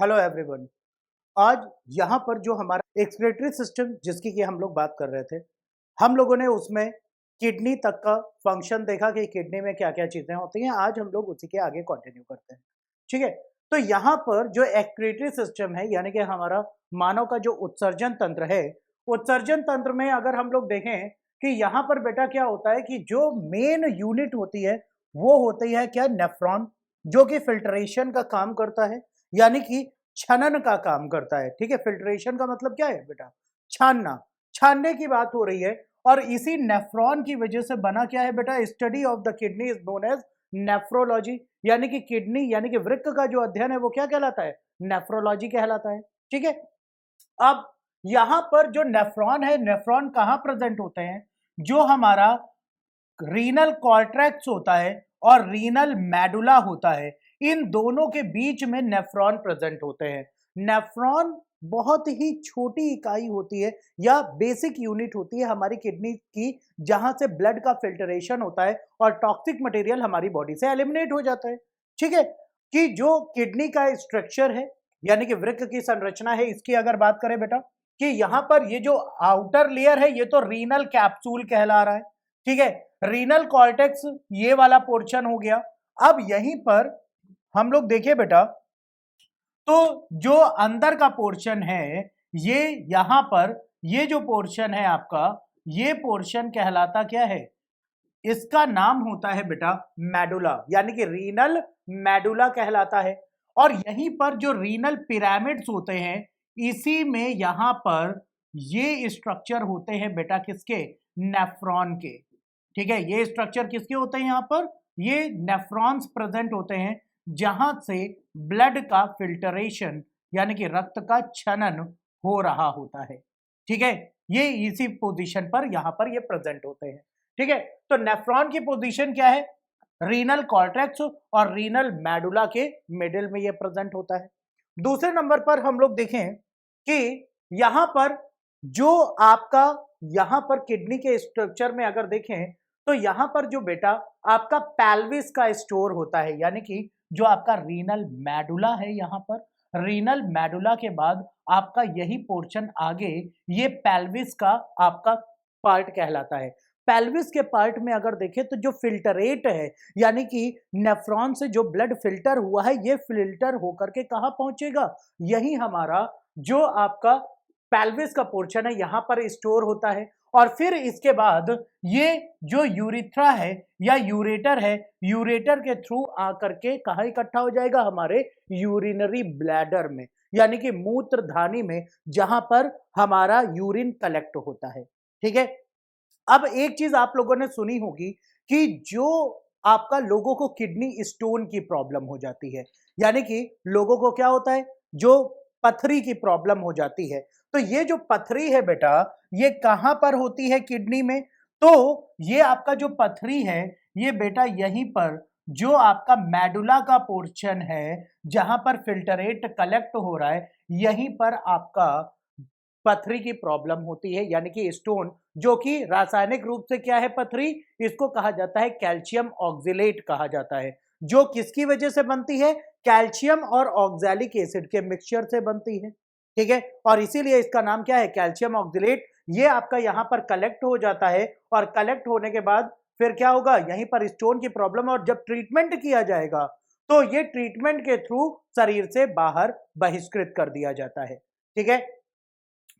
Hello everyone. आज यहाँ पर जो हमारा एक्सक्रीटरी सिस्टम जिसकी कि हम लोग बात कर रहे थे, हम लोगों ने उसमें किडनी तक का फंक्शन देखा कि किडनी में क्या क्या चीजें होती हैं। आज हम लोग उसी के आगे कंटिन्यू करते हैं। ठीक है, तो यहाँ पर जो एक्सक्रीटरी सिस्टम है यानी कि हमारा मानव का जो उत्सर्जन तंत्र है, उत्सर्जन तंत्र में अगर हम लोग देखें कि यहाँ पर बेटा क्या होता है कि जो मेन यूनिट होती है वो होती है क्या, नेफ्रॉन, जो कि फिल्ट्रेशन का काम करता है, यानी कि छनन का काम करता है। ठीक है, फिल्ट्रेशन का मतलब क्या है बेटा, छानना, छानने की बात हो रही है। और इसी नेफ्रॉन की वजह से बना क्या है बेटा, study of the kidney is known as nephrology, यानी कि किडनी यानी कि वृक्क का जो अध्ययन है वो क्या कहलाता है, नेफ्रोलॉजी कहलाता है। ठीक है, अब यहां पर जो नेफ्रॉन है, नेफ्रॉन कहां प्रेजेंट होते हैं, जो हमारा रीनल कॉर्ट्रैक्स होता है और रीनल मेडुला होता है, इन दोनों के बीच में नेफ्रॉन प्रेजेंट होते हैं। नेफ्रॉन बहुत ही छोटी इकाई होती है या बेसिक यूनिट होती है हमारी किडनी की, जहां से ब्लड का फिल्टरेशन होता है और टॉक्सिक मटेरियल हमारी बॉडी से एलिमिनेट हो जाता है। ठीक है, कि जो किडनी का स्ट्रक्चर है यानी कि वृक्क की संरचना है, इसकी अगर बात करें बेटा कि यहां पर ये जो आउटर लेयर है ये तो रीनल कैप्सूल कहला रहा है। ठीक है, रीनल कॉर्टेक्स ये वाला पोर्शन हो गया। अब यहीं पर हम लोग देखिए बेटा, तो जो अंदर का पोर्शन है ये यहां पर, ये जो पोर्शन है आपका, ये पोर्शन कहलाता क्या है, इसका नाम होता है बेटा मेडुला, यानी कि रीनल मेडुला कहलाता है। और यहीं पर जो रीनल पिरामिड्स होते हैं, इसी में यहां पर ये स्ट्रक्चर होते हैं बेटा किसके, नेफ्रॉन के। ठीक है, ये स्ट्रक्चर किसके होते हैं, यहां पर ये नेफ्रॉन्स प्रेजेंट होते हैं, जहां से ब्लड का फिल्टरेशन यानी कि रक्त का छनन हो रहा होता है। ठीक है, ये इसी पोजीशन पर यहां पर ये प्रेजेंट होते हैं। ठीक है, तो नेफ्रॉन की पोजीशन क्या है, रीनल कॉर्टेक्स और रीनल मेडुला के मिडिल में ये प्रेजेंट होता है। दूसरे नंबर पर हम लोग देखें कि यहां पर जो आपका, यहां पर किडनी के स्ट्रक्चर में अगर देखें तो यहां पर जो बेटा आपका पेल्विस का स्टोर होता है, यानी कि जो आपका रीनल मेडुला है, यहां पर रीनल मेडुला के बाद आपका यही पोर्शन आगे ये पेल्विस का आपका पार्ट कहलाता है। पेल्विस के पार्ट में अगर देखें तो जो फिल्टरेट है यानी कि नेफ्रॉन से जो ब्लड फिल्टर हुआ है, ये फिल्टर होकर के कहां पहुंचेगा, यही हमारा जो आपका पेल्विस का पोर्शन है यहां पर स्टोर होता है। और फिर इसके बाद ये जो यूरिथ्रा है या यूरेटर है, यूरेटर के थ्रू आकर के कहां इकट्ठा हो जाएगा, हमारे यूरिनरी ब्लैडर में, यानी कि मूत्रधानी में, जहां पर हमारा यूरिन कलेक्ट होता है। ठीक है, अब एक चीज आप लोगों ने सुनी होगी कि जो आपका लोगों को किडनी स्टोन की प्रॉब्लम हो जाती है, यानी कि लोगों को क्या होता है, जो पथरी की प्रॉब्लम हो जाती है, तो ये जो पथरी है बेटा ये कहां पर होती है, किडनी में। तो ये आपका जो पथरी है ये बेटा यहीं पर जो आपका मेडुला का पोर्शन है, जहां पर फिल्टरेट कलेक्ट हो रहा है, यहीं पर आपका पथरी की प्रॉब्लम होती है, यानी कि स्टोन, जो कि रासायनिक रूप से क्या है पथरी, इसको कहा जाता है कैल्शियम ऑक्जेलेट कहा जाता है, जो किसकी वजह से बनती है, कैल्शियम और ऑक्जेलिक एसिड के मिक्सचर से बनती है। ठीक है, और इसीलिए इसका नाम क्या है, कैल्शियम ऑक्जेलेट। ये आपका यहां पर कलेक्ट हो जाता है और कलेक्ट होने के बाद फिर क्या होगा, यहीं पर स्टोन की प्रॉब्लम, और जब ट्रीटमेंट किया जाएगा तो ये ट्रीटमेंट के थ्रू शरीर से बाहर बहिष्कृत कर दिया जाता है। ठीक है,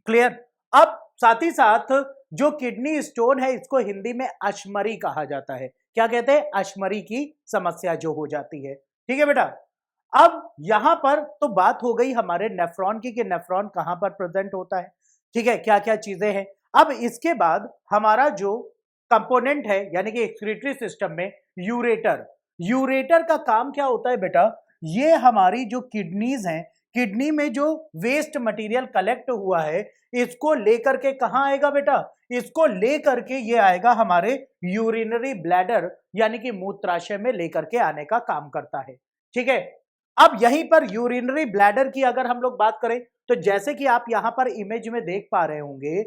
क्लियर। अब साथ ही साथ जो किडनी स्टोन है इसको हिंदी में अश्मरी कहा जाता है। क्या कहते हैं, अश्मरी की समस्या जो हो जाती है। ठीक है बेटा, अब यहां पर तो बात हो गई हमारे नेफ्रॉन की कि नेफ्रॉन कहां पर प्रेजेंट होता है। ठीक है, क्या क्या चीजें हैं। अब इसके बाद हमारा जो कंपोनेंट है यानी कि एक्सक्रीटरी सिस्टम में यूरेटर, यूरेटर का काम क्या होता है बेटा, ये हमारी जो किडनीज हैं, किडनी में जो वेस्ट मटेरियल कलेक्ट हुआ है इसको लेकर के कहां आएगा बेटा, इसको लेकर के ये आएगा हमारे यूरिनरी ब्लैडर यानी कि मूत्राशय में लेकर के आने का काम करता है। ठीक है, अब यहीं पर यूरिनरी ब्लैडर की अगर हम लोग बात करें तो जैसे कि आप यहां पर इमेज में देख पा रहे होंगे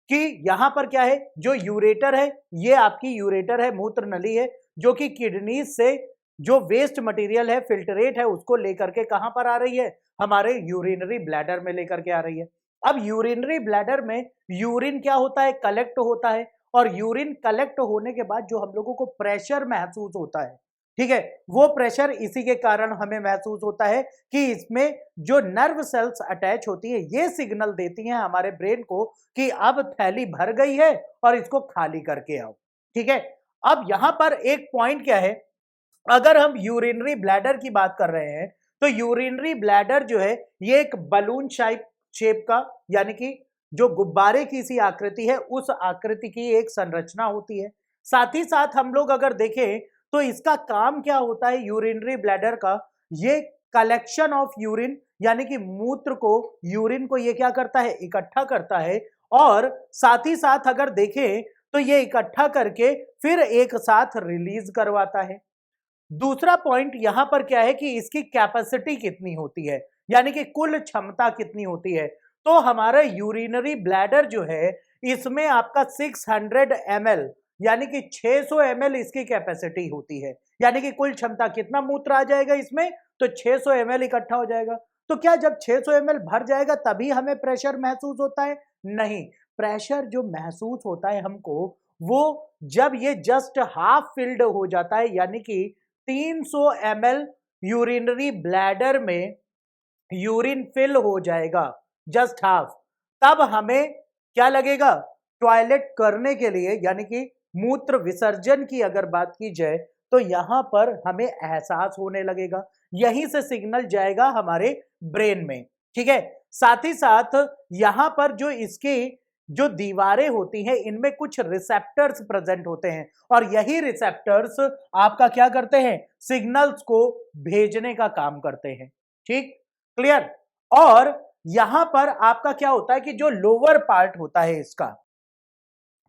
कि यहां पर क्या है, जो यूरेटर है ये आपकी यूरेटर है, मूत्र नली है, जो कि किडनी से जो वेस्ट मटेरियल है, फिल्टरेट है, उसको लेकर के कहां पर आ रही है, हमारे यूरिनरी ब्लैडर में लेकर के आ रही है। अब यूरिनरी ब्लैडर में यूरिन क्या होता है, कलेक्ट होता है, और यूरिन कलेक्ट होने के बाद जो हम लोगों को प्रेशर महसूस होता है, ठीक है, वो प्रेशर इसी के कारण हमें महसूस होता है कि इसमें जो नर्व सेल्स अटैच होती है ये सिग्नल देती हैं हमारे ब्रेन को कि अब थैली भर गई है और इसको खाली करके आओ। ठीक है, अब यहां पर एक पॉइंट क्या है, अगर हम यूरिनरी ब्लैडर की बात कर रहे हैं तो यूरिनरी ब्लैडर जो है ये एक बलून शेप का, यानी कि जो गुब्बारे की सी आकृति है उस आकृति की एक संरचना होती है। साथ ही साथ हम लोग अगर देखें तो इसका काम क्या होता है यूरिनरी ब्लैडर का, ये कलेक्शन ऑफ यूरिन, यानी कि मूत्र को, यूरिन को ये क्या करता है, इकट्ठा करता है, और साथ ही साथ अगर देखें तो ये इकट्ठा करके फिर एक साथ रिलीज करवाता है। दूसरा पॉइंट यहां पर क्या है कि इसकी कैपेसिटी कितनी होती है, यानी कि कुल क्षमता कितनी होती है। तो हमारा यूरिनरी ब्लैडर जो है इसमें आपका 600 ml, यानी कि 600 ml इसकी कैपेसिटी होती है, यानी कि कुल क्षमता कितना मूत्र आ जाएगा इसमें, तो 600 ml इकट्ठा हो जाएगा। तो क्या जब 600 ml भर जाएगा तभी हमें प्रेशर महसूस होता है? नहीं, प्रेशर जो महसूस होता है हमको वो जब ये जस्ट हाफ फिल्ड हो जाता है, यानी कि 300 ml यूरिनरी ब्लैडर में यूरिन फिल हो जाएगा, जस्ट हाफ, तब हमें क्या लगेगा, टॉयलेट करने के लिए, यानी कि मूत्र विसर्जन की अगर बात की जाए तो यहां पर हमें एहसास होने लगेगा, यहीं से सिग्नल जाएगा हमारे ब्रेन में। ठीक है, साथ ही साथ यहां पर जो इसकी जो दीवारें होती हैं इनमें कुछ रिसेप्टर्स प्रेजेंट होते हैं, और यही रिसेप्टर्स आपका क्या करते हैं, सिग्नल्स को भेजने का काम करते हैं। ठीक, क्लियर। और यहां पर आपका क्या होता है कि जो लोअर पार्ट होता है इसका,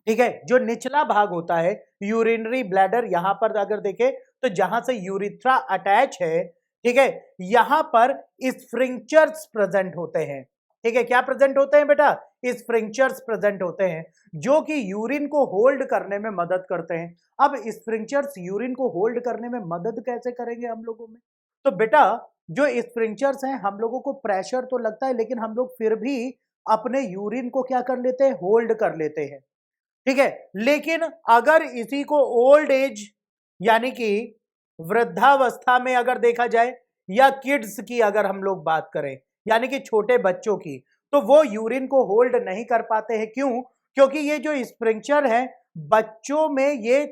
ठीक है, जो निचला भाग होता है यूरिनरी ब्लैडर, यहां पर अगर देखें तो जहां से यूरिथ्रा अटैच है, ठीक है, यहां पर स्फिंक्टर्स प्रेजेंट होते हैं। ठीक है, क्या प्रेजेंट होते हैं बेटा, स्फिंक्टर्स प्रेजेंट होते हैं जो कि यूरिन को होल्ड करने में मदद करते हैं। अब स्फिंक्टर्स यूरिन को होल्ड करने में मदद कैसे करेंगे हम लोगों में, तो बेटा जो स्फिंक्टर्स हैं हम लोगों को प्रेशर तो लगता है लेकिन हम लोग फिर भी अपने यूरिन को क्या कर लेते हैं, होल्ड कर लेते हैं। ठीक है, लेकिन अगर इसी को ओल्ड एज, यानी कि वृद्धावस्था में अगर देखा जाए, या किड्स की अगर हम लोग बात करें, यानी कि छोटे बच्चों की, तो वो यूरिन को होल्ड नहीं कर पाते हैं। क्यों? क्योंकि ये जो स्प्रिंक्चर है बच्चों में ये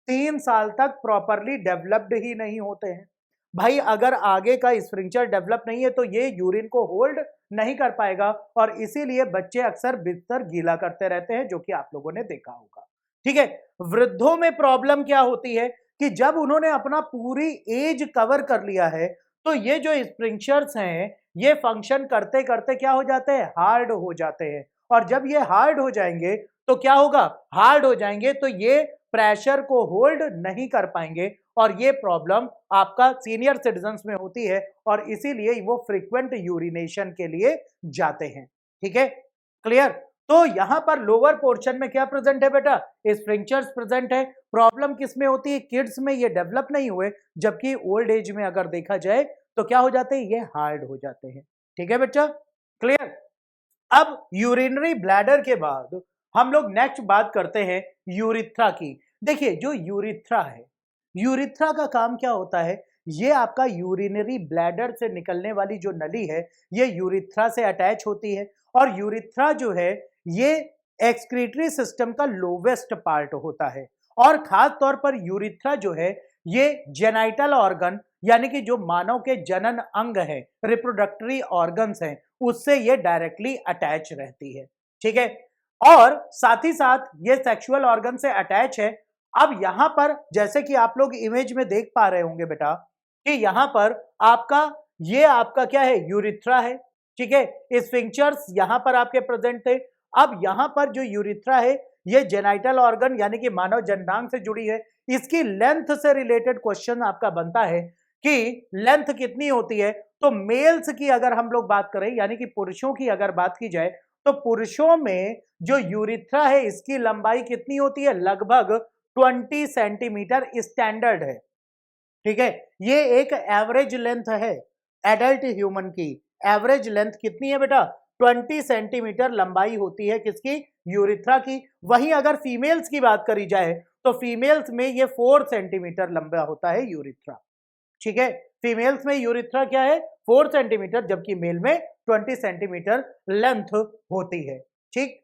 3 साल तक प्रॉपरली डेवलप्ड ही नहीं होते हैं। भाई अगर आगे का स्प्रिंक्चर डेवलप नहीं है तो ये यूरिन को होल्ड नहीं कर पाएगा, और इसीलिए बच्चे अक्सर बिस्तर गीला करते रहते हैं, जो कि आप लोगों ने देखा होगा। ठीक है, वृद्धों में प्रॉब्लम क्या होती है कि जब उन्होंने अपना पूरी एज कवर कर लिया है तो ये जो स्प्रिंक्चर्स हैं ये फंक्शन करते करते क्या हो जाते हैं, हार्ड हो जाते हैं, और जब ये हार्ड हो जाएंगे तो क्या होगा, हार्ड हो जाएंगे तो ये प्रेशर को होल्ड नहीं कर पाएंगे, और ये प्रॉब्लम आपका सीनियर सिटीजन्स में होती है, और इसीलिए वो फ्रीक्वेंट यूरिनेशन के लिए जाते हैं। ठीक है, क्लियर। तो यहां पर लोअर पोर्शन में क्या प्रेजेंट है बेटा, स्फिंक्टर्स प्रेजेंट है। प्रॉब्लम किस में होती है, किड्स में ये डेवलप नहीं हुए, जबकि ओल्ड एज में अगर देखा जाए तो क्या हो जाते हैं, ये हार्ड हो जाते हैं। ठीक है बच्चा, क्लियर। अब यूरिनरी ब्लैडर के बाद हम लोग नेक्स्ट बात करते हैं यूरिथ्रा की। देखिए जो यूरिथ्रा है, यूरिथ्रा का काम क्या होता है, ये आपका यूरिनरी ब्लैडर से निकलने वाली जो नली है ये यूरिथ्रा से अटैच होती है, और यूरिथ्रा जो है ये एक्सक्रीटरी सिस्टम का लोवेस्ट पार्ट होता है, और खास तौर पर यूरिथ्रा जो है ये जेनाइटल ऑर्गन, यानी कि जो मानव के जनन अंग है, रिप्रोडक्टरी ऑर्गन्स हैं, उससे ये डायरेक्टली अटैच रहती है। ठीक है, और साथ ही साथ ये सेक्सुअल ऑर्गन से अटैच है। अब यहां पर जैसे कि आप लोग इमेज में देख पा रहे होंगे बेटा कि यहां पर आपका ये आपका क्या है, यूरिथ्रा है। ठीक है, स्फिंक्टर्स यहां पर आपके प्रेजेंट थे। अब यहां पर जो यूरिथ्रा है ये जेनाइटल ऑर्गन यानी कि मानव जननांग से जुड़ी है। इसकी लेंथ से रिलेटेड क्वेश्चन आपका बनता है कि लेंथ कितनी होती है, तो मेल्स की अगर हम लोग बात करें यानी कि पुरुषों की अगर बात की जाए तो पुरुषों में जो यूरिथ्रा है इसकी लंबाई कितनी होती है, लगभग 20 सेंटीमीटर स्टैंडर्ड है। ठीक है, ये एक एवरेज लेंथ है एडल्ट ह्यूमन की, एवरेज लेंथ कितनी है बेटा? 20 सेंटीमीटर लंबाई होती है किसकी? यूरिथ्रा की। वहीं अगर फीमेल्स की बात करी जाए तो फीमेल्स में ये 4 सेंटीमीटर लंबा होता है यूरिथ्रा। ठीक है, फीमेल्स में यूरिथ्रा क्या है? 4 सेंटीमीटर, जबकि मेल में 20 सेंटीमीटर लेंथ होती है। ठीक,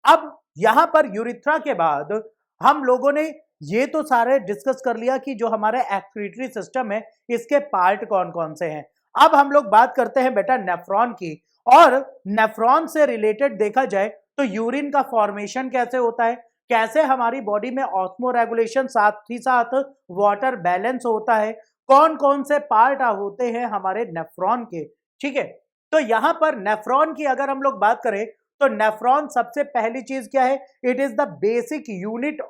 अब यहां पर यूरिथ्रा के बाद हम लोगों ने ये तो सारे डिस्कस कर लिया कि जो हमारा एक्सक्रीटरी सिस्टम है इसके पार्ट कौन कौन से हैं। अब हम लोग बात करते हैं बेटा नेफ्रॉन की, और नेफ्रॉन से रिलेटेड देखा जाए तो यूरिन का फॉर्मेशन कैसे होता है, कैसे हमारी बॉडी में ऑस्मो रेगुलेशन, साथ ही साथ वाटर बैलेंस होता है, कौन कौन से पार्ट होते हैं हमारे नेफ्रॉन के। ठीक है, तो यहां पर नेफ्रॉन की अगर हम लोग बात करें तो नेफ्रॉन सबसे पहली चीज क्या है? It is the basic unit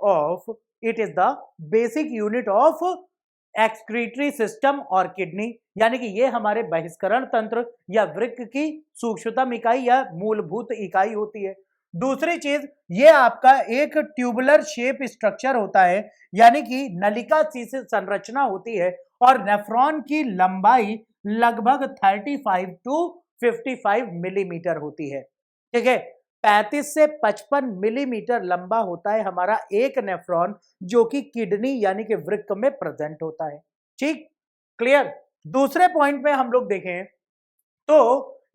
of excretory system और किडनी, यानी कि ये हमारे बहिष्करण तंत्र या वृक्क की सूक्ष्मतम इकाई या मूलभूत इकाई होती है। दूसरी चीज, ये आपका एक ट्यूबुलर शेप स्ट्रक्चर होता है, यानी कि नलिका सी से संरचना होती है, और नेफ्रॉन की लंबाई लगभग 35 टू 55 मिलीमीटर होती है। ठीक है, 35 से 55 मिलीमीटर लंबा होता है हमारा एक नेफ्रॉन, जो कि किडनी यानी कि वृक्क में प्रेजेंट होता है। ठीक, क्लियर। दूसरे पॉइंट में हम लोग देखें तो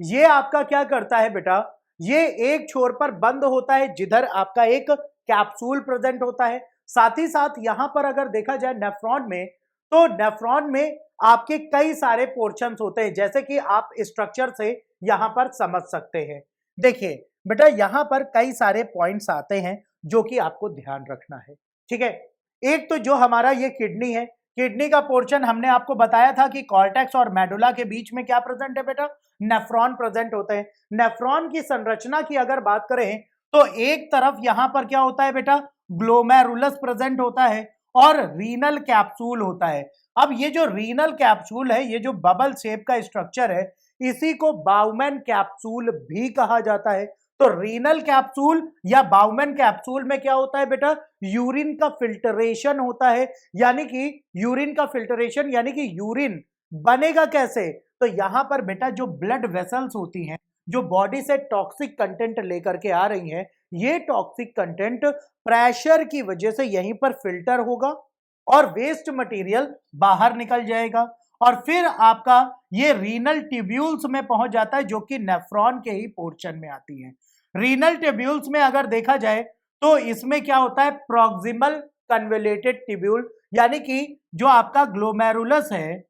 ये आपका क्या करता है बेटा? ये एक छोर पर बंद होता है जिधर आपका एक कैप्सूल प्रेजेंट होता है। साथ ही साथ यहां पर अगर देखा जाए नेफ्रॉन में, तो नेफ्रॉन में आपके कई सारे पोर्शंस होते हैं, जैसे कि आप स्ट्रक्चर से यहां पर समझ सकते हैं। देखिए बेटा, यहां पर कई सारे पॉइंट्स आते हैं जो कि आपको ध्यान रखना है। ठीक है, एक तो जो हमारा ये किडनी है, किडनी का पोर्शन हमने आपको बताया था कि कॉर्टेक्स और मेडुला के बीच में क्या प्रेजेंट है बेटा? नेफ्रॉन प्रेजेंट होते हैं। नेफ्रॉन की संरचना की अगर बात करें तो एक तरफ यहां पर क्या होता है बेटा? ग्लोमेरुलस प्रेजेंट होता है और रीनल कैप्सूल होता है। अब ये जो रीनल कैप्सूल है, ये जो बबल शेप का स्ट्रक्चर है, इसी को बाउमैन कैप्सूल भी कहा जाता है। तो रीनल कैप्सूल या बाउमैन कैप्सूल में क्या होता है बेटा? यूरिन का फिल्टरेशन होता है, यानी कि यूरिन का फिल्टरेशन, यानी कि यूरिन बनेगा कैसे? तो यहां पर बेटा जो ब्लड वेसल्स होती हैं, जो बॉडी से टॉक्सिक कंटेंट लेकर के आ रही हैं, ये टॉक्सिक कंटेंट प्रेशर की वजह से यहीं पर फिल्टर होगा और वेस्ट मटेरियल बाहर निकल जाएगा, और फिर आपका ये रीनल ट्यूब्यूल्स में पहुंच जाता है, जो कि नेफ्रॉन के ही पोर्शन में आती है। रीनल ट्यूब्यूल्स में अगर देखा जाए तो इसमें क्या होता है? प्रॉक्सिमल कन्वोल्यूटेड ट्यूब्यूल, यानी कि जो आपका ग्लोमेरुलस है,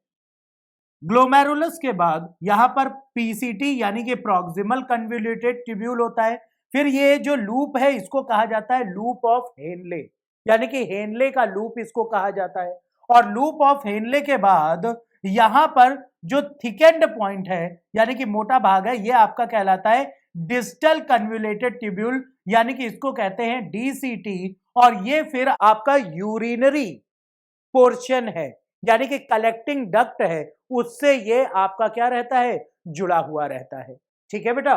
ग्लोमेरुलस के बाद यहां पर पीसीटी यानी कि प्रॉक्सिमल कन्वोल्यूटेड ट्यूब्यूल होता है। फिर ये जो लूप है इसको कहा जाता है लूप ऑफ हेनले, यानी कि हेनले का लूप इसको कहा जाता है। और लूप ऑफ हेनले के बाद यहां पर जो थिकेंड पॉइंट है, यानी कि मोटा भाग है, ये आपका कहलाता है डिस्टल कन्वोल्यूटेड ट्यूब्यूल, यानी कि इसको कहते हैं डीसीटी। और ये फिर आपका यूरिनरी पोर्शन है, यानी कि कलेक्टिंग डक्ट है, उससे ये आपका क्या रहता है? जुड़ा हुआ रहता है। ठीक है बेटा,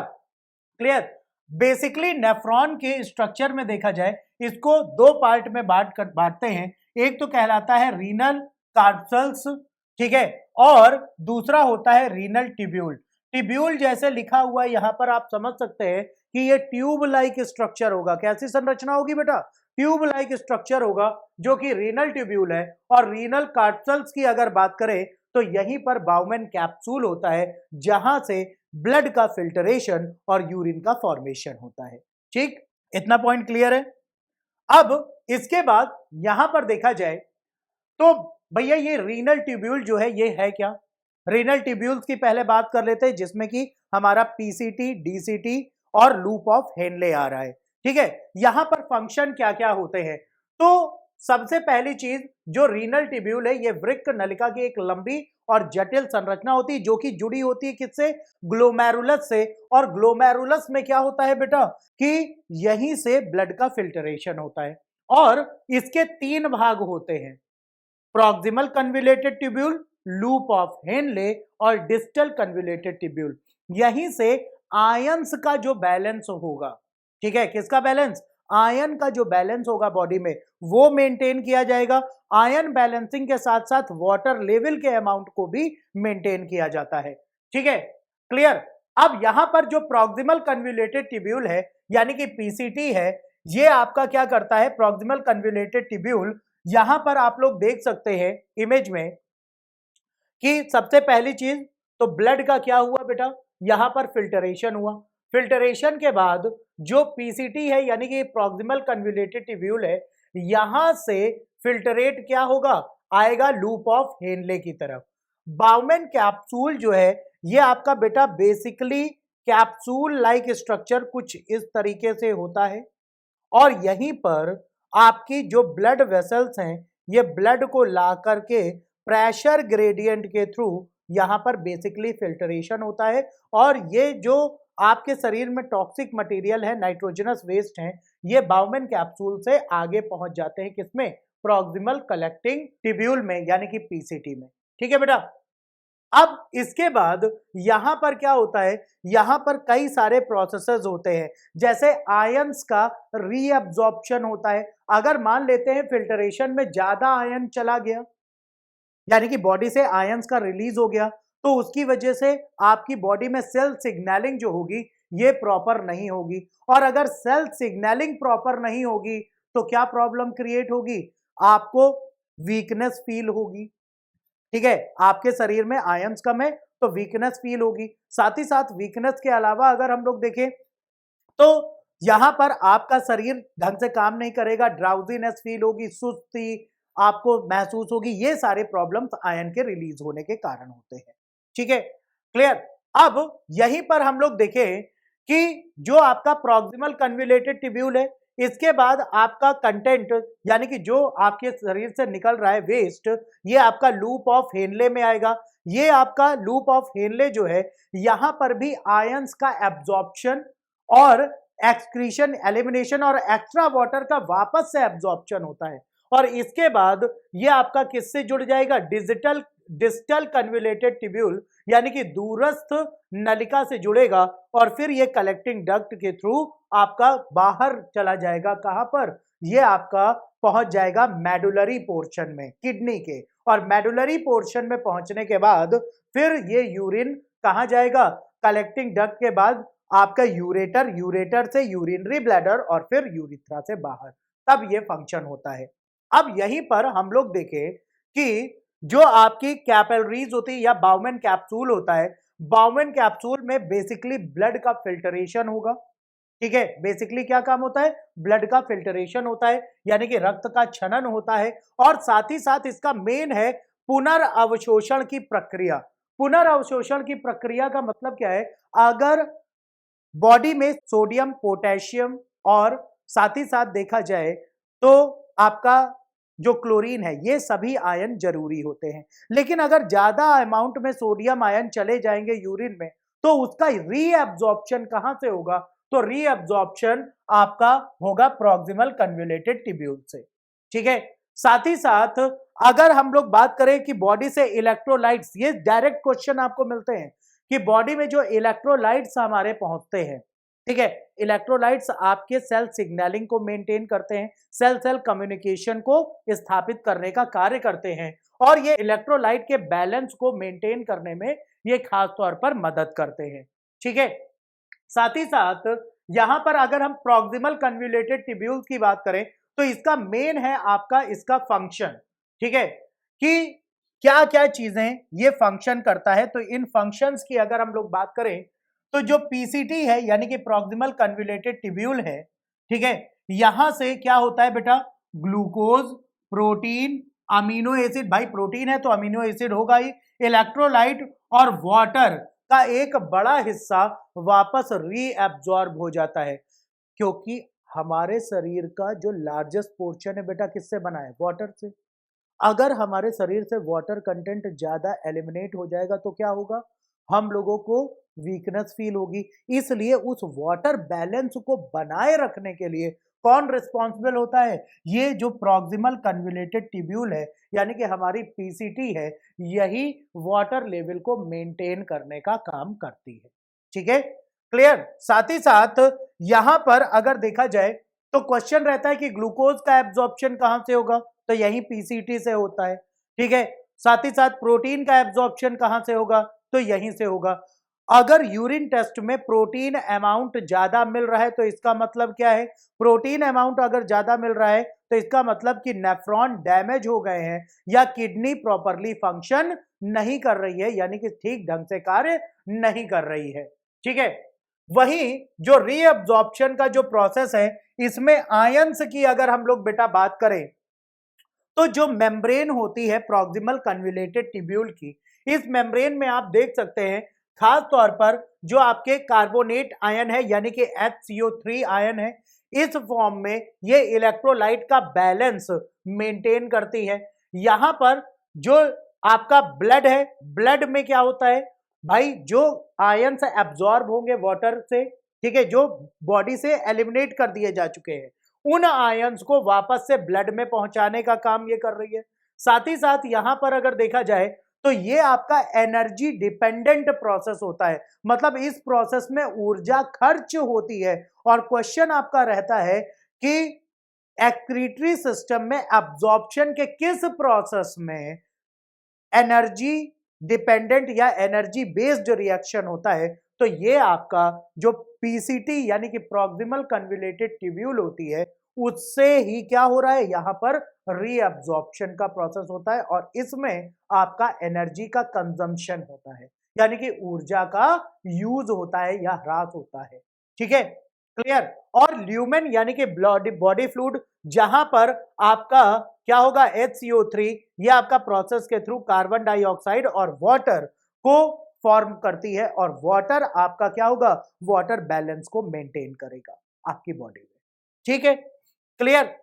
क्लियर। बेसिकली नेफ्रॉन के स्ट्रक्चर में देखा जाए इसको दो पार्ट में बांटते हैं। एक तो कहलाता है रीनल कार्पल्स, ठीक है, और दूसरा होता है रीनल ट्यूब्यूल। ट्यूब्यूल जैसे लिखा हुआ यहां पर आप समझ सकते हैं कि ये ट्यूब लाइक स्ट्रक्चर होगा। कैसी संरचना होगी बेटा? ट्यूब लाइक स्ट्रक्चर होगा, जो कि रीनल ट्यूब्यूल है। और रीनल कार्पल्स की अगर बात करें तो यहीं पर बाउमैन कैप्सूल होता है, जहां से ब्लड का फिल्टरेशन और यूरिन का फॉर्मेशन होता है। ठीक, इतना पॉइंट क्लियर है। अब इसके बाद यहां पर देखा जाए तो भैया ये रीनल ट्यूब्यूल जो है ये है क्या? रीनल ट्यूब्यूल्स की पहले बात कर लेते हैं, जिसमें कि हमारा पीसीटी, डीसीटी और लूप ऑफ हेनले आ रहा है। ठीक है, यहां पर फंक्शन क्या क्या होते हैं? तो सबसे पहली चीज, जो रीनल ट्यूब्यूल है, ये वृक्क नलिका की एक लंबी और जटिल संरचना होती है, जो कि जुड़ी होती है किससे? ग्लोमेरुलस से। और ग्लोमेरुलस में क्या होता है बेटा? कि यहीं से ब्लड का फिल्टरेशन होता है। और इसके तीन भाग होते हैं, proximal convoluted tubule, loop of Henle और डिस्टल कन्वोल्यूटेड ट्यूब्यूल। यहीं से आयंस का जो बैलेंस होगा, ठीक है, किसका बैलेंस? आयन का जो बैलेंस होगा बॉडी में, वो मेंटेन किया जाएगा। आयन बैलेंसिंग के साथ साथ वाटर लेवल के अमाउंट को भी मेंटेन किया जाता है। ठीक है, क्लियर। अब यहां पर जो प्रॉक्सिमल कन्वोल्यूटेड ट्यूब्यूल है यानी कि पीसीटी है, ये आपका क्या करता है, प्रॉक्सिमल कन्वोल्यूटेड ट्यूब्यूल, यहां पर आप लोग देख सकते हैं इमेज में कि सबसे पहली चीज तो ब्लड का क्या हुआ बेटा, यहां पर फिल्टरेशन हुआ। फिल्टरेशन के बाद जो पीसीटी है यानी कि प्रॉक्सिमल कन्वोल्यूटेड ट्यूब्यूल है, यहां से फिल्टरेट क्या होगा, आएगा लूप ऑफ हेनले की तरफ। बाउमेन कैप्सूल जो है ये आपका बेटा बेसिकली कैप्सूल लाइक स्ट्रक्चर कुछ इस तरीके से होता है और यहीं पर आपकी जो ब्लड वेसल्स हैं ये ब्लड को ला करके प्रेशर ग्रेडियंट के थ्रू यहां पर बेसिकली फिल्टरेशन होता है और ये जो आपके शरीर में टॉक्सिक मटेरियल है, नाइट्रोजनस वेस्ट है, ये बाउमेन कैप्सूल से आगे पहुंच जाते हैं किसमें, प्रॉक्सिमल कलेक्टिंग ट्यूब्यूल में यानी कि पीसीटी में। ठीक है बेटा। अब इसके बाद यहां पर क्या होता है, यहां पर कई सारे प्रोसेसेस होते हैं, जैसे आयंस का रीअब्जॉर्प्शन होता है। अगर मान लेते हैं फिल्टरेशन में ज्यादा आयन चला गया यानी कि बॉडी से आयंस का रिलीज हो गया, तो उसकी वजह से आपकी बॉडी में सेल सिग्नलिंग जो होगी ये प्रॉपर नहीं होगी और अगर सेल सिग्नलिंग प्रॉपर नहीं होगी तो क्या प्रॉब्लम क्रिएट होगी, आपको वीकनेस फील होगी। ठीक है, आपके शरीर में आयंस कम है तो वीकनेस फील होगी। साथ ही साथ वीकनेस के अलावा अगर हम लोग देखें तो यहां पर आपका शरीर ढंग से काम नहीं करेगा, ड्राउजीनेस फील होगी, सुस्ती आपको महसूस होगी। ये सारे प्रॉब्लम्स आयन के रिलीज होने के कारण होते हैं। ठीक है, क्लियर। अब यहीं पर हम लोग देखें कि जो आपका प्रॉक्सिमल कन्वोल्यूटेड ट्यूब्यूल है, इसके बाद आपका कंटेंट यानी कि जो आपके शरीर से निकल रहा है वेस्ट, ये आपका लूप ऑफ हेनले में आएगा। ये आपका लूप ऑफ हेनले जो है यहां पर भी आयंस का एब्जॉर्प्शन और एक्सक्रीशन, एलिमिनेशन और एक्स्ट्रा वाटर का वापस से एब्जॉर्प्शन होता है और इसके बाद ये आपका किससे जुड़ जाएगा, डिस्टल कन्वोल्यूटेड ट्यूब्यूल यानी कि दूरस्थ नलिका से जुड़ेगा और फिर ये कलेक्टिंग डक्ट के थ्रू आपका बाहर चला जाएगा। कहां पर, ये आपका पहुंच जाएगा मेडुलरी पोर्शन में, किडनी के, और मेडुलरी पोर्शन में पहुंचने के बाद फिर ये यूरिन कहां जाएगा, कलेक्टिंग डक्ट के बाद आपका यूरेटर, यूरेटर से यूरिनरी ब्लैडर और फिर यूरिथ्रा से बाहर, तब ये फंक्शन होता है। अब यहीं पर हम लोग देखें कि जो आपकी कैपिलरीज होती है या बाउमेन कैप्सूल होता है, बाउमेन कैप्सूल में बेसिकली ब्लड का फिल्टरेशन होगा। ठीक है, बेसिकली क्या काम होता है, ब्लड का फिल्टरेशन होता है यानी कि रक्त का छनन होता है और साथ ही साथ इसका मेन है पुनर्अवशोषण की प्रक्रिया। पुनर्अवशोषण की प्रक्रिया का मतलब क्या है, अगर बॉडी में सोडियम, पोटेशियम और साथ ही साथ देखा जाए तो आपका जो क्लोरीन है, ये सभी आयन जरूरी होते हैं, लेकिन अगर ज्यादा अमाउंट में सोडियम आयन चले जाएंगे यूरिन में तो उसका रीअब्जॉर्प्शन कहां से होगा, तो रीअब्जॉर्प्शन आपका होगा प्रॉक्सिमल कन्वोल्यूटेड ट्यूब्यूल से। ठीक है, साथ ही साथ अगर हम लोग बात करें कि बॉडी से इलेक्ट्रोलाइट्स, ये डायरेक्ट क्वेश्चन आपको मिलते हैं कि बॉडी में जो इलेक्ट्रोलाइट्स हमारे पहुंचते हैं, ठीक है, इलेक्ट्रोलाइट्स आपके सेल सिग्नलिंग को मेंटेन करते हैं, सेल सेल कम्युनिकेशन को स्थापित करने का कार्य करते हैं और ये इलेक्ट्रोलाइट के बैलेंस को मेंटेन करने में ये खास तौर पर मदद करते हैं। ठीक है, साथ ही साथ यहां पर अगर हम प्रॉक्सिमल कन्वोल्यूटेड ट्यूब्यूल की बात करें तो इसका मेन है आपका इसका फंक्शन। ठीक है, कि क्या क्या चीजें ये फंक्शन करता है, तो इन फंक्शंस की अगर हम लोग बात करें तो जो पीसीटी है यानी कि प्रॉक्सिमल कन्वोल्यूटेड ट्यूब्यूल है, ठीक है, यहां से क्या होता है बेटा, ग्लूकोज, प्रोटीन, अमीनो एसिड, भाई प्रोटीन है तो अमीनो एसिड होगा ही, इलेक्ट्रोलाइट और वाटर का एक बड़ा हिस्सा वापस रीअब्सॉर्ब हो जाता है, क्योंकि हमारे शरीर का जो लार्जेस्ट पोर्शन है बेटा किससे बना है, वाटर से। अगर हमारे शरीर से वाटर कंटेंट ज्यादा एलिमिनेट हो जाएगा तो क्या होगा, हम लोगों को वीकनेस फील होगी। इसलिए उस वाटर बैलेंस को बनाए रखने के लिए कौन रिस्पॉन्सिबल होता है, ये जो प्रॉक्सिमल कन्वोल्यूटेड ट्यूब्यूल है यानी कि हमारी पीसीटी है, यही वाटर लेवल को मेंटेन करने का काम करती है। ठीक है, क्लियर। साथ ही साथ यहां पर अगर देखा जाए तो क्वेश्चन रहता है कि ग्लूकोज का एब्जॉर्प्शन कहां से होगा, तो यही पीसीटी से होता है। ठीक है, साथ ही साथ प्रोटीन का एब्जॉर्प्शन कहां से होगा, तो यहीं से होगा। अगर यूरिन टेस्ट में प्रोटीन अमाउंट ज्यादा मिल रहा है तो इसका मतलब क्या है, प्रोटीन अमाउंट अगर ज्यादा मिल रहा है तो इसका मतलब कि नेफ्रॉन डैमेज हो गए हैं या किडनी प्रॉपरली फंक्शन नहीं कर रही है, यानी कि ठीक ढंग से कार्य नहीं कर रही है। ठीक है, वहीं जो रीअब्जॉर्प्शन का जो प्रोसेस है, इसमें आयंस की अगर हम लोग बेटा बात करें तो जो मेम्ब्रेन होती है प्रॉक्सिमल कन्वोल्यूटेड ट्यूब्यूल की, इस मेम्ब्रेन में आप देख सकते हैं खास तौर पर जो आपके कार्बोनेट आयन है यानी कि HCO3 आयन है, इस फॉर्म में ये इलेक्ट्रोलाइट का बैलेंस मेंटेन करती है। यहां पर जो आपका ब्लड है, ब्लड में क्या होता है भाई, जो आयन से एब्जॉर्ब होंगे वाटर से, ठीक है, जो बॉडी से एलिमिनेट कर दिए जा चुके हैं, उन आयंस को वापस से ब्लड में पहुंचाने का काम ये कर रही है। साथ ही साथ यहां पर अगर देखा जाए तो ये आपका एनर्जी डिपेंडेंट प्रोसेस होता है, मतलब इस प्रोसेस में ऊर्जा खर्च होती है। और क्वेश्चन आपका रहता है कि एक्रीटरी सिस्टम में एब्जॉर्प्शन के किस प्रोसेस में एनर्जी डिपेंडेंट या एनर्जी बेस्ड रिएक्शन होता है, तो ये आपका जो पीसीटी यानी कि प्रॉक्सिमल कन्वोल्यूटेड ट्यूब्यूल होती है, उससे ही क्या हो रहा है, यहां पर रीअब्जॉर्प्शन का प्रोसेस होता है और इसमें आपका एनर्जी का कंजम्पशन होता है, यानी कि ऊर्जा का यूज होता है या ह्रास होता है। ठीक है, क्लियर। और ल्यूमेन यानी कि बॉडी फ्लूइड, जहां पर आपका क्या होगा, HCO3, ये आपका प्रोसेस के थ्रू कार्बन डाइऑक्साइड और वाटर को फॉर्म करती है और वाटर आपका क्या होगा, वाटर बैलेंस को मेंटेन करेगा आपकी बॉडी में। ठीक है, क्लियर।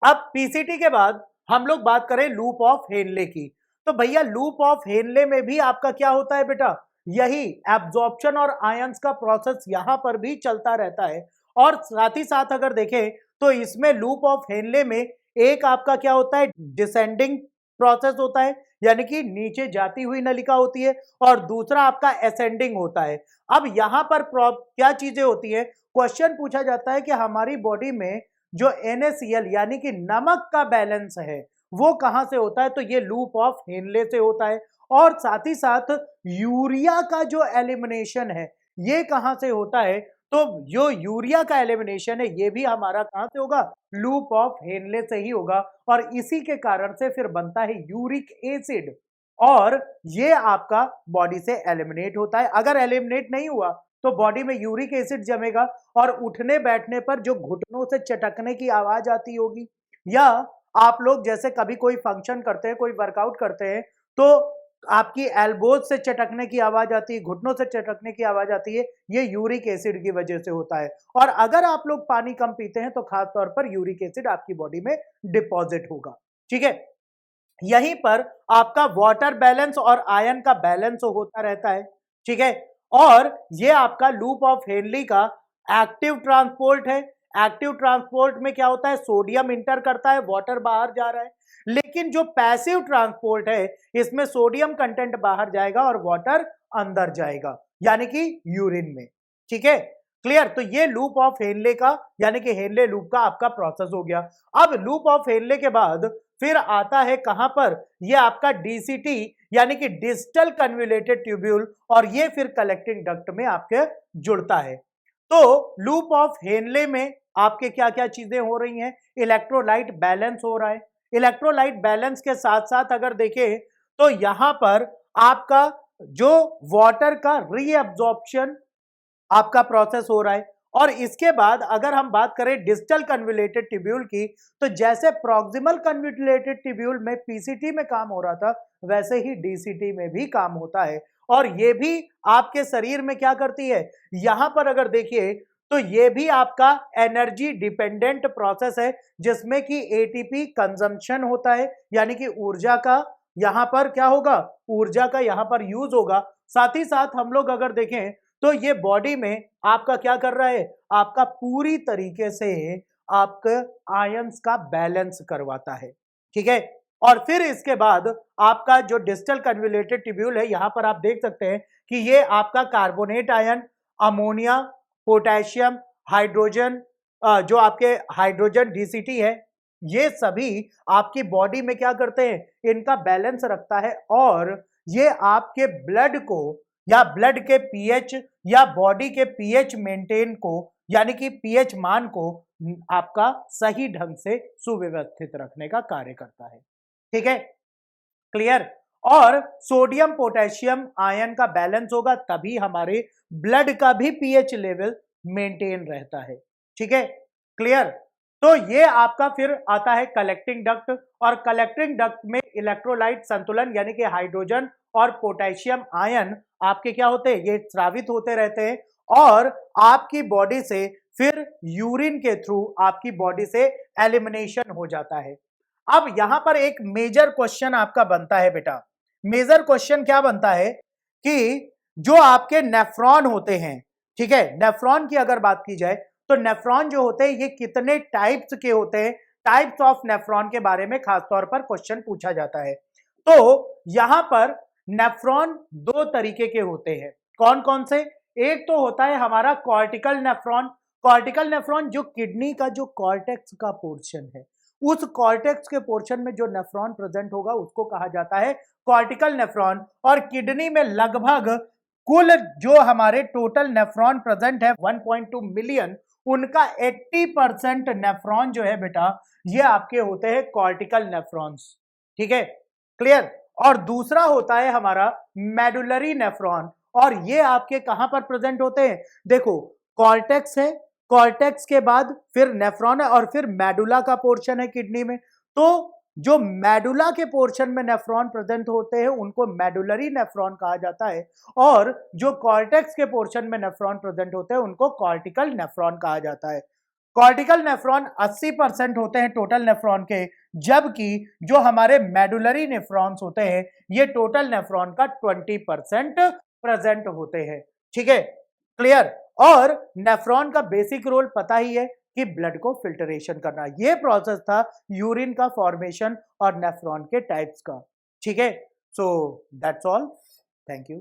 अब पीसीटी के बाद हम लोग बात करें लूप ऑफ हेनले की, तो भैया लूप ऑफ हेनले में भी आपका क्या होता है बेटा, यही एब्जॉर्प्शन और आयंस का प्रोसेस यहां पर भी चलता रहता है। और साथ ही साथ अगर देखें तो इसमें लूप ऑफ हेनले में एक आपका क्या होता है, डिसेंडिंग प्रोसेस होता है, यानी कि नीचे जाती हुई नलिका होती है, और दूसरा आपका असेंडिंग होता है। अब यहां पर क्या चीजें होती है, क्वेश्चन पूछा जाता है कि हमारी बॉडी में जो NaCl यानी कि नमक का बैलेंस है वो कहां से होता है, तो ये लूप ऑफ हेनले से होता है। और साथ ही साथ यूरिया का जो एलिमिनेशन है ये कहां से होता है, तो जो यूरिया का एलिमिनेशन है ये भी हमारा कहां से होगा, लूप ऑफ हेनले से ही होगा। और इसी के कारण से फिर बनता है यूरिक एसिड, और ये आपका बॉडी से एलिमिनेट होता है। अगर एलिमिनेट नहीं हुआ तो बॉडी में यूरिक एसिड जमेगा और उठने बैठने पर जो घुटनों से चटकने की आवाज आती होगी, या आप लोग जैसे कभी कोई फंक्शन करते हैं, कोई वर्कआउट करते हैं, तो आपकी एल्बोज से चटकने की आवाज आती है, घुटनों से चटकने की आवाज आती है, ये यूरिक एसिड की वजह से होता है। और अगर आप लोग पानी कम पीते हैं तो खास तौर पर यूरिक एसिड आपकी बॉडी में डिपॉजिट होगा। ठीक है, यहीं पर आपका वाटर बैलेंस और आयन का बैलेंस होता रहता है। ठीक है, और ये आपका लूप ऑफ हेनली का एक्टिव ट्रांसपोर्ट है। एक्टिव ट्रांसपोर्ट में क्या होता है, सोडियम इंटर करता है, वाटर बाहर जा रहा है। लेकिन जो पैसिव ट्रांसपोर्ट है, इसमें सोडियम कंटेंट बाहर जाएगा और वाटर अंदर जाएगा, यानी कि यूरिन में। ठीक है, क्लियर। तो ये लूप ऑफ हेनले का यानी कि हेनले लूप का आपका प्रोसेस हो गया। अब लूप ऑफ हेनले के बाद फिर आता है कहां पर, ये आपका डीसीटी यानी कि डिस्टल कन्वोल्यूटेड ट्यूब्यूल, और ये फिर कलेक्टिंग डक्ट में आपके जुड़ता है। तो लूप ऑफ हेनले में आपके क्या क्या चीजें हो रही हैं, इलेक्ट्रोलाइट बैलेंस हो रहा है। इलेक्ट्रोलाइट बैलेंस के साथ साथ अगर देखें तो यहां पर आपका जो वाटर का रीअब्जॉर्प्शन आपका प्रोसेस हो रहा है। और इसके बाद अगर हम बात करें डिस्टल कन्वोल्यूटेड ट्यूब्यूल की, तो जैसे प्रॉक्सिमल कन्वोल्यूटेड ट्यूब्यूल में पीसीटी में काम हो रहा था, वैसे ही डीसीटी में भी काम होता है। और ये भी आपके शरीर में क्या करती है, यहां पर अगर देखिए तो ये भी आपका एनर्जी डिपेंडेंट प्रोसेस है, जिसमें कि एटीपी कंजम्पशन होता है, यानी कि ऊर्जा का यहां पर क्या होगा, ऊर्जा का यहां पर यूज होगा। साथ ही साथ हम लोग अगर देखें तो ये बॉडी में आपका क्या कर रहा है, आपका पूरी तरीके से आपका आयंस का बैलेंस करवाता है। ठीक है, और फिर इसके बाद आपका जो डिस्टल कन्वोल्यूटेड ट्यूब्यूल है, यहां पर आप देख सकते हैं कि ये आपका carbonate ion, ammonia, potassium, hydrogen, जो आपके हाइड्रोजन डीसीटी है, ये सभी आपकी बॉडी में क्या करते हैं, इनका बैलेंस रखता है। और ये आपके ब्लड को या ब्लड के पीएच या बॉडी के पीएच मेंटेन को, यानी कि पीएच मान को आपका सही ढंग से सुव्यवस्थित रखने का कार्य करता है। ठीक है, क्लियर। और सोडियम पोटेशियम आयन का बैलेंस होगा तभी हमारे ब्लड का भी पीएच लेवल मेंटेन रहता है। ठीक है, क्लियर। तो ये आपका फिर आता है कलेक्टिंग डक्ट, और कलेक्टिंग डक्ट में इलेक्ट्रोलाइट संतुलन यानी कि हाइड्रोजन और पोटेशियम आयन आपके क्या होते हैं, ये स्रावित होते रहते हैं और आपकी बॉडी से फिर यूरिन के थ्रू आपकी बॉडी से एलिमिनेशन हो जाता है। अब यहां पर एक मेजर क्वेश्चन आपका बनता है बेटा, मेजर क्वेश्चन क्या बनता है कि जो आपके नेफ्रॉन होते हैं, ठीक है, नेफ्रॉन की अगर बात की जाए तो नेफ्रॉन जो होते हैं ये कितने टाइप्स के होते हैं, टाइप्स ऑफ नेफ्रॉन के बारे में खासतौर पर क्वेश्चन पूछा जाता है। तो यहां पर नेफ्रॉन दो तरीके के होते हैं, कौन कौन से? एक तो होता है हमारा कॉर्टिकल नेफ्रॉन। कॉर्टिकल नेफ्रॉन जो किडनी का जो कॉर्टेक्स का पोर्शन है, उस कॉर्टेक्स के पोर्शन में जो नेफ्रॉन प्रेजेंट होगा उसको कहा जाता है कॉर्टिकल नेफ्रॉन। और किडनी में लगभग कुल जो हमारे टोटल नेफ्रॉन प्रेजेंट है 1.2 मिलियन, उनका 80% नेफ्रॉन जो है बेटा ये आपके होते हैं कॉर्टिकल नेफ्रॉन्स। ठीक है, क्लियर। और दूसरा होता है हमारा मेडुलरी नेफ्रॉन, और ये आपके कहां पर प्रेजेंट होते हैं? देखो, कॉर्टेक्स है, कॉर्टेक्स के बाद फिर नेफ्रॉन है और फिर मेडुला का पोर्शन है किडनी में। तो जो मेडुला के पोर्शन में नेफ्रॉन प्रेजेंट होते हैं उनको मेडुलरी नेफ्रॉन कहा जाता है, और जो कॉर्टेक्स के पोर्शन में नेफ्रॉन प्रेजेंट होते हैं उनको कॉर्टिकल नेफ्रॉन कहा जाता है। कॉर्टिकल नेफ्रॉन 80% होते हैं टोटल नेफ्रॉन के, जबकि जो हमारे मेडुलरी नेफ्रॉन्स होते हैं ये टोटल नेफ्रॉन का 20% प्रेजेंट होते हैं। ठीक है, क्लियर। और नेफ्रॉन का बेसिक रोल पता ही है कि ब्लड को फिल्टरेशन करना, ये प्रोसेस था यूरिन का फॉर्मेशन और नेफ्रॉन के टाइप्स का। ठीक है, so that's all, thank you.